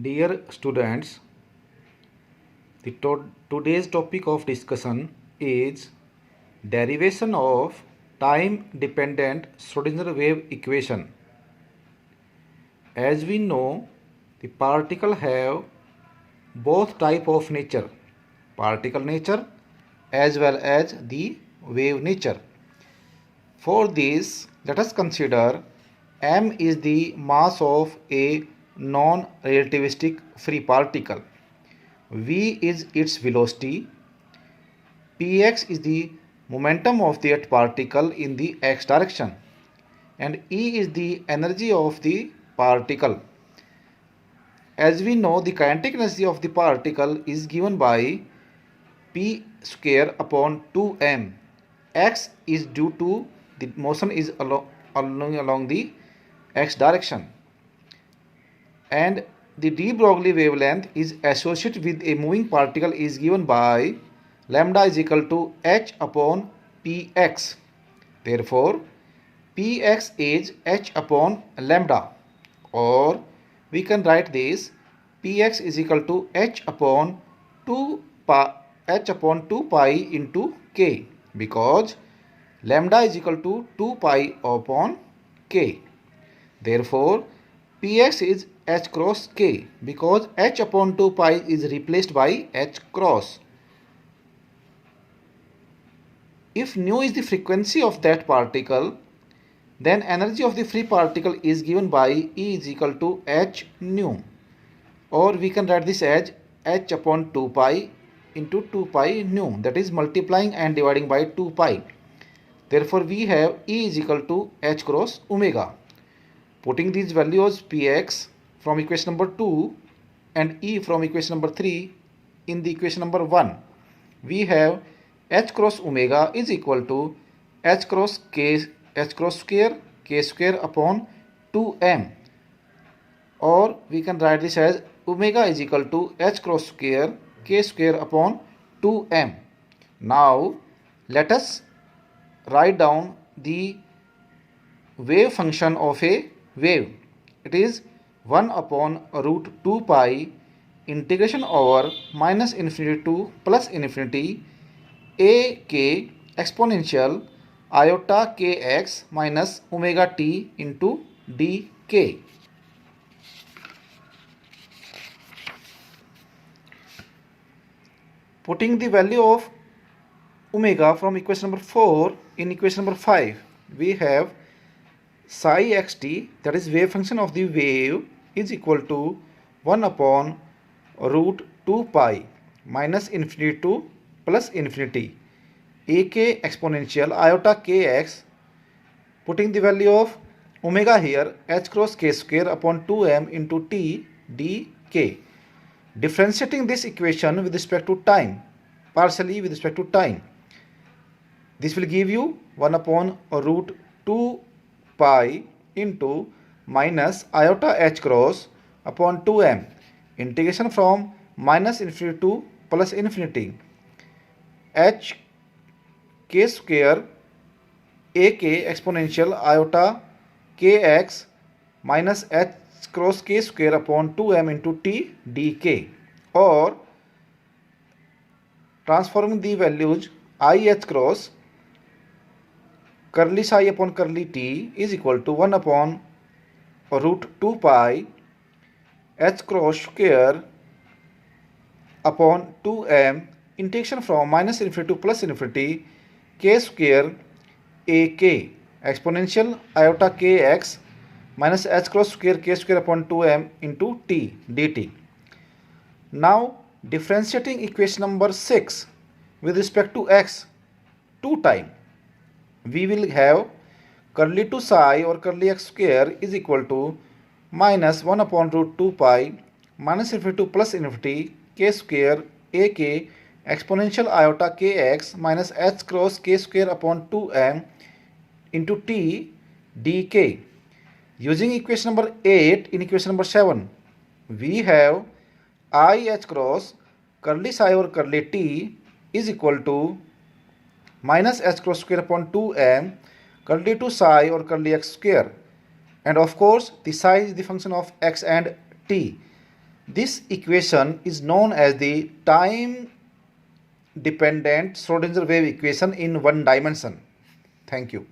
Dear students, today's topic of discussion is derivation of time-dependent Schrodinger wave equation. As we know, the particle have both type of nature, particle nature as well as the wave nature. For this, let us consider m is the mass of a non-relativistic free particle. V is its velocity, px is the momentum of that particle in the x direction, and E is the energy of the particle. As we know, the kinetic energy of the particle is given by p square upon 2m. X is due to the motion is along the x direction, and the de Broglie wavelength is associated with a moving particle is given by lambda is equal to h upon px. Therefore, px is h upon lambda, or we can write this px is equal to h upon 2 pi into k, because lambda is equal to 2 pi upon k. Therefore, px is h cross k, because h upon 2 pi is replaced by h cross. If nu is the frequency of that particle, then energy of the free particle is given by E is equal to h nu, or we can write this as h upon 2 pi into 2 pi nu, that is multiplying and dividing by 2 pi. Therefore, we have E is equal to h cross omega. Putting these values px from equation number 2 and E from equation number 3 in the equation number 1, we have h cross omega is equal to h cross square k square upon 2m, or we can write this as omega is equal to h cross square k square upon 2m. Now let us write down the wave function of a wave. It is 1 upon root 2 pi integration over minus infinity to plus infinity a k exponential iota kx minus omega t into dk. Putting the value of omega from equation number 4 in equation number 5, we have psi xt, that is wave function of the wave, is equal to 1 upon root 2 pi minus infinity to plus infinity ak exponential iota kx, putting the value of omega here h cross k square upon 2m into t dk. Differentiating this equation with respect to time, partially with respect to time, this will give you 1 upon root 2 pi into minus iota h cross upon 2m, integration from minus infinity to plus infinity, h k square ak exponential iota kx minus h cross k square upon 2m into t dk, or transforming the values I h cross curly psi upon curly t is equal to 1 upon root 2 pi h cross square upon 2m, integration from minus infinity to plus infinity k square ak exponential iota kx minus h cross square k square upon 2m into t dt. Now differentiating equation number 6 with respect to x, to time, we will have curly 2 psi or curly x square is equal to minus 1 upon root 2 pi minus infinity to plus infinity k square ak exponential iota kx minus h cross k square upon 2m into t dk. Using equation number 8 in equation number 7, we have I h cross curly psi or curly t is equal to minus h cross square upon 2m curly 2 psi or curly x square, and of course the psi is the function of x and t. This equation is known as the time dependent Schrodinger wave equation in one dimension. Thank you.